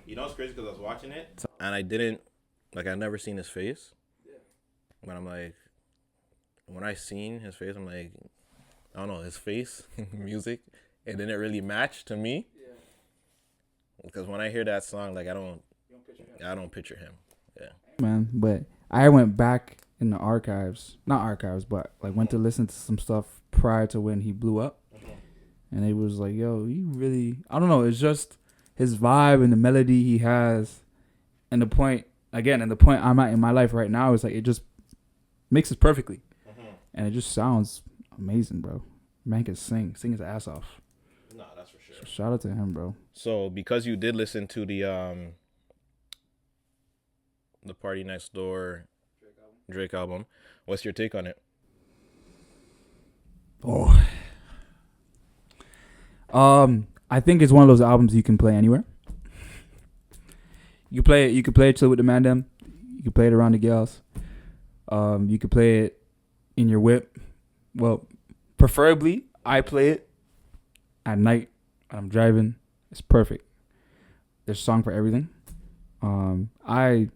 S2: You know what's crazy because I was watching it and I didn't I've never seen his face. But I'm like, when I seen his face, I'm like, I don't know, his face, music, it didn't really match to me. Yeah. Because when I hear that song, like I don't picture him. Yeah.
S1: Man, but I went back in the archives, not archives, but like went to listen to some stuff prior to when he blew up. And it was like, yo, he really, I don't know, it's just his vibe and the melody he has. And the point I'm at in my life right now is like, it just mixes perfectly. And it just sounds amazing, bro. Man can sing his ass off.
S2: No, that's for sure.
S1: So shout out to him, bro.
S2: So because you did listen to the Party Next Door Drake album, what's your take on it?
S1: Oh. I think it's one of those albums you can play anywhere. You can play it chill with the man them. You can play it around the gals. You can play it in your whip. Well, preferably I play it at night when I'm driving. It's perfect. There's a song for everything. My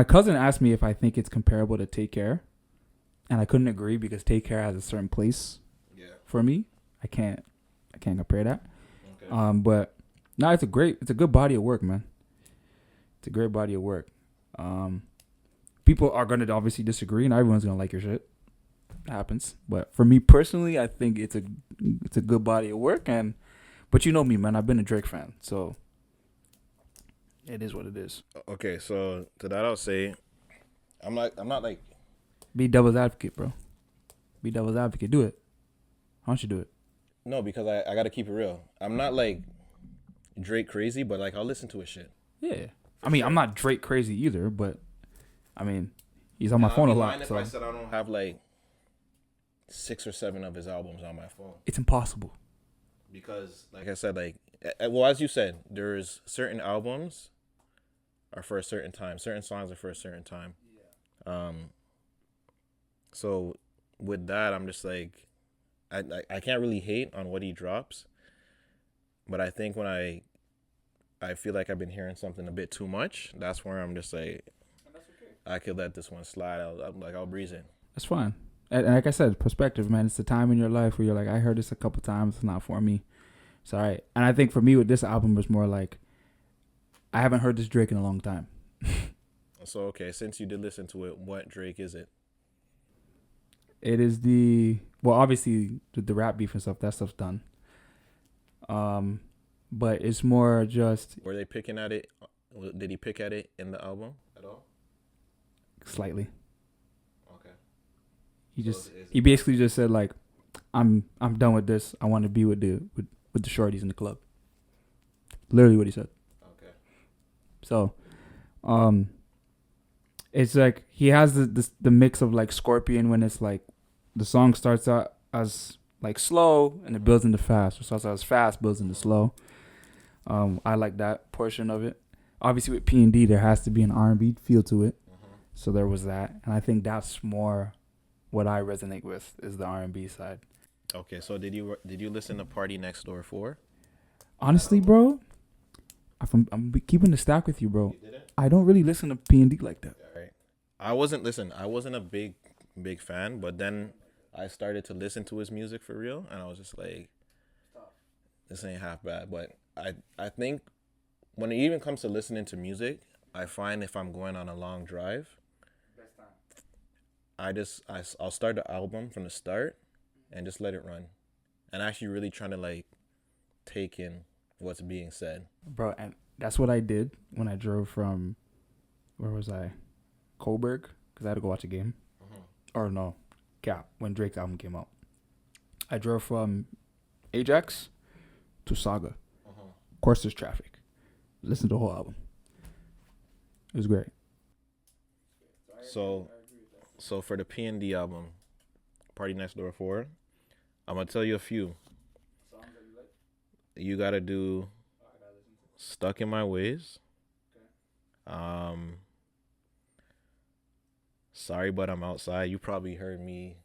S1: cousin asked me if I think it's comparable to Take Care, and I couldn't agree because Take Care has a certain place for me. I can't compare that. Okay. But no, it's a good body of work, man. It's a great body of work. People are gonna obviously disagree, and everyone's gonna like your shit. It happens. But for me personally, I think it's a good body of work. But you know me, man. I've been a Drake fan, so it is what it is.
S2: Okay, so to that I'll say, I'm not like.
S1: Be devil's advocate, bro. Be devil's advocate. Do it. Why don't you do it?
S2: No, because I got to keep it real. I'm not like Drake crazy, but like I'll listen to his shit.
S1: Yeah. I'm not Drake crazy either, but he's on my phone a lot.
S2: If I said I don't have like 6 or 7 of his albums on my phone,
S1: it's impossible.
S2: Because, like I said, well, as you said, there's certain albums are for a certain time, certain songs are for a certain time. Yeah. So with that, I'm just like, I can't really hate on what he drops, but I think when I feel like I've been hearing something a bit too much, that's where I'm just like, I could let this one slide. I'll breeze in.
S1: That's fine. And like I said, perspective, man. It's the time in your life where you're like, I heard this a couple times. It's not for me. It's all right. And I think for me with this album, it's more like, I haven't heard this Drake in a long time.
S2: So, okay, since you did listen to it, what Drake is it?
S1: It is obviously the rap beef and stuff, that stuff's done. But it's more just.
S2: Were they picking at it? Did he pick at it in the album at all?
S1: Slightly.
S2: Okay.
S1: He basically just said like, I'm done with this. I want to be with the shorties in the club. Literally what he said.
S2: Okay.
S1: So, it's like he has the mix of like Scorpion when it's like the song starts out as like slow and it builds into fast. It starts out as fast, builds into slow. I like that portion of it. Obviously with P&D there has to be an R&B feel to it. So there was that, and I think that's more what I resonate with is the R&B side.
S2: Okay, so did you listen to Party Next Door 4?
S1: Honestly, bro, I'm keeping the stack with you, bro.
S2: You didn't?
S1: I don't really listen to P&D like that.
S2: All right. I wasn't a big fan, but then I started to listen to his music for real, and I was just like, this ain't half bad. But I think when it even comes to listening to music, I find if I'm going on a long drive, I'll start the album from the start and just let it run, and actually really trying to like take in what's being said,
S1: bro. And that's what I did when I drove from, where was I, Coburg, because I had to go watch a game. Or no, Cap, when Drake's album came out. I drove from Ajax to Saga. Of course there's traffic. Listen to the whole album. It was great.
S2: So for the P&D album, Party Next Door 4, I'm going to tell you a few. Songs that you like? You got to do Stuck in My Ways. Sorry, but I'm outside. You probably heard me.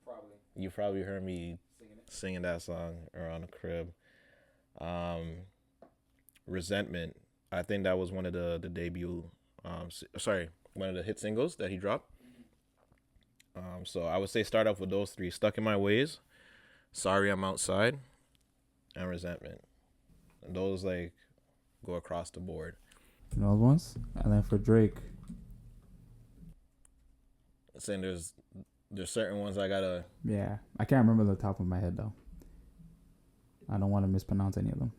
S1: Probably
S2: You probably heard me
S1: singing it.
S2: singing that song around the crib. Um, Resentment. I think that was one of the debut. Sorry, one of the hit singles that he dropped. So I would say start off with those three: "Stuck in My Ways," "Sorry I'm Outside," and "Resentment." And those like go across the board.
S1: Those ones, and then for Drake,
S2: Saying there's certain ones I gotta.
S1: yeah, I can't remember the top of my head though. I don't want to mispronounce any of them.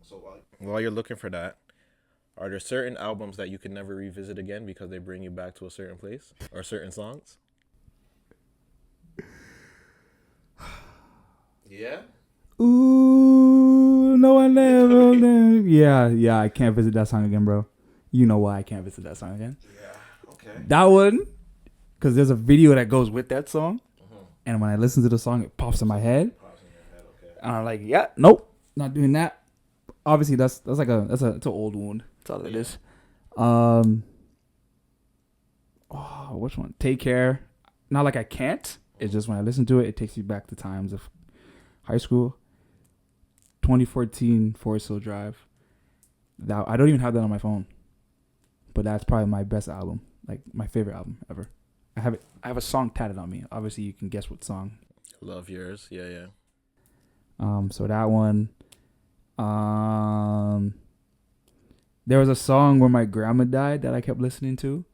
S2: So while you're looking for that, are there certain albums that you can never revisit again because they bring you back to a certain place or certain songs? Yeah.
S1: Ooh, no one never. Yeah, I can't visit that song again, bro. You know why I can't visit that song again?
S2: Yeah. Okay.
S1: That one, because there's a video that goes with that song, and when I listen to the song, it pops in my head,
S2: Pops in your head. Okay.
S1: and I'm like, yeah, nope, not doing that. Obviously, it's an old wound. That's all it is. Which one? Take Care. Not like I can't. It's just when I listen to it, it takes me back to times of high school. 2014 Forest Hill Drive. That I don't even have that on my phone, but that's probably my best album, like my favorite album ever. I have a song tatted on me. Obviously, you can guess what song.
S2: Love Yours. Yeah.
S1: So that one. There was a song where my grandma died that I kept listening to,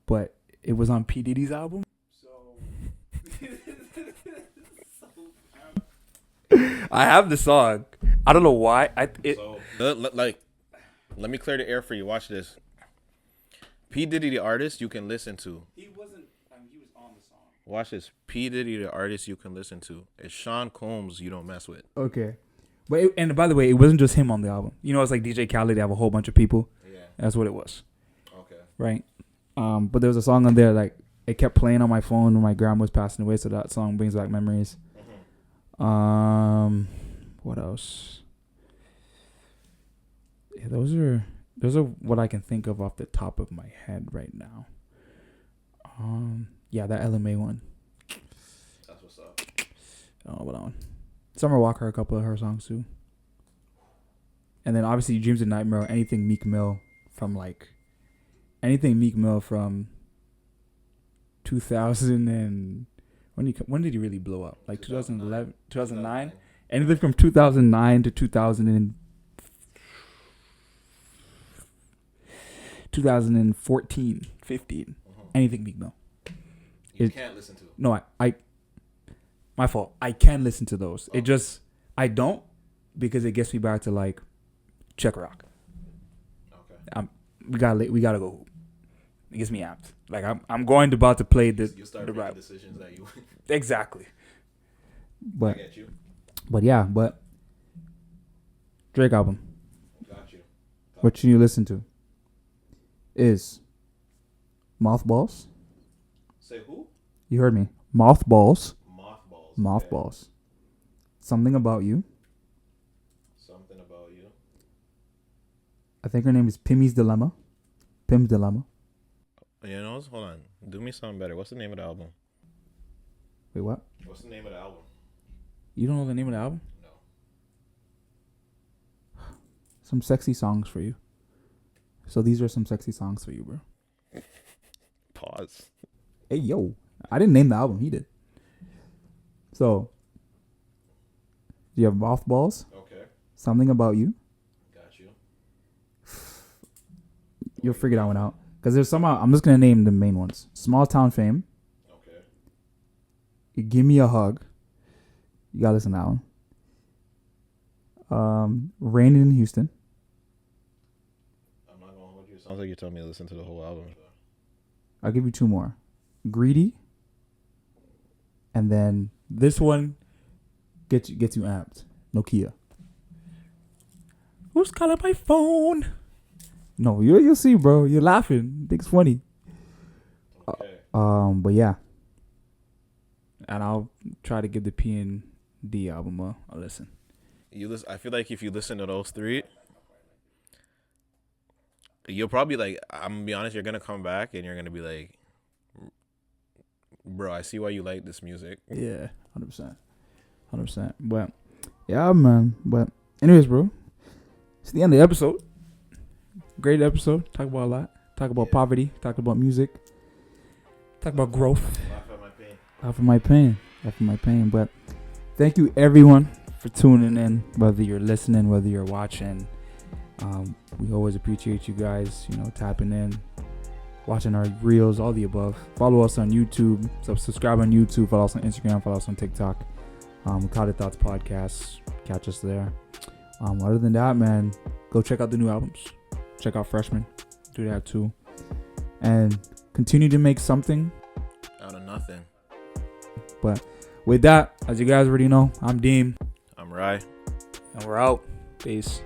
S1: but it was on P Diddy's album. I have the song. I don't know why.
S2: Let me clear the air for you. Watch this. P Diddy the artist you can listen to.
S1: He wasn't. He was on the song.
S2: Watch this. P Diddy the artist you can listen to. It's Sean Combs you don't mess with.
S1: Okay. And by the way, it wasn't just him on the album. You know, it's like DJ Khaled. They have a whole bunch of people.
S2: Yeah.
S1: That's what it was.
S2: Okay.
S1: Right. But there was a song on there like it kept playing on my phone when my grandma was passing away. So that song brings back memories. What else? Yeah, those are what I can think of off the top of my head right now. Yeah, that LMA one.
S2: That's what's up.
S1: I don't know about that one. Summer Walker, a couple of her songs too. And then obviously Dreams of Nightmare, anything Meek Mill from 2000 and when did he really blow up? Like 2011, 2009? Anything from 2009 to 2014, 15. Anything Meek Mill.
S2: You can't listen to.
S1: No, I my fault. I can listen to those. It just I don't because it gets me back to like Czech rock.
S2: Okay.
S1: We gotta go. It gets me amped. Like I'm going about to play the rap.
S2: Decisions that you
S1: Exactly. But
S2: I get you.
S1: But Drake album.
S2: Got you.
S1: What should you listen to? Is Mothballs.
S2: Say who?
S1: You heard me. Mothballs.
S2: Mothballs.
S1: Okay. Something About You.
S2: Something About You.
S1: I think her name is Pim's Dilemma. Hold
S2: on. Do me something better. What's the name of the album?
S1: Wait, what?
S2: What's the name of the album?
S1: You don't know the name of the album?
S2: No.
S1: Some sexy songs for you. So these are some sexy songs for you, bro.
S2: Pause.
S1: Hey, yo. I didn't name the album. He did. So, you have Mothballs.
S2: Okay.
S1: Something About You.
S2: Got you.
S1: You'll figure that one out. Because there's some, I'm just going to name the main ones. Small Town Fame.
S2: Okay.
S1: Give Me a Hug. You got to listen to that one. Raining in Houston.
S2: I'm not going to hold you. Sounds like you're telling me to listen to the whole album.
S1: I'll give you two more. Greedy. And then this one gets you amped. Nokia. Who's calling my phone? No, you'll see, bro. You're laughing. I think it's funny.
S2: Okay.
S1: But yeah. And I'll try to give the P and D album a listen.
S2: I feel like if you listen to those three, you'll probably like, I'm gonna be honest, you're gonna come back and you're gonna be like, bro, I see why you like this music.
S1: Yeah, 100%. But yeah, man. But anyways, bro, it's the end of the episode. Great episode. Talk about a lot. Talk about poverty. Talk about music. Talk about growth.
S2: Laugh at my pain.
S1: Laugh at my pain. But thank you everyone for tuning in. Whether you're listening, whether you're watching, we always appreciate you guys. Tapping in, watching our reels, all the above. Follow us on YouTube. Subscribe on YouTube. Follow us on Instagram. Follow us on TikTok. Candid Thoughts Podcast. Catch us there. Other than that, man, go check out the new albums. Check out Freshman. Do that too. And continue to make something
S2: out of nothing.
S1: But with that, as you guys already know, I'm Deem.
S2: I'm Ry.
S1: And we're out. Peace.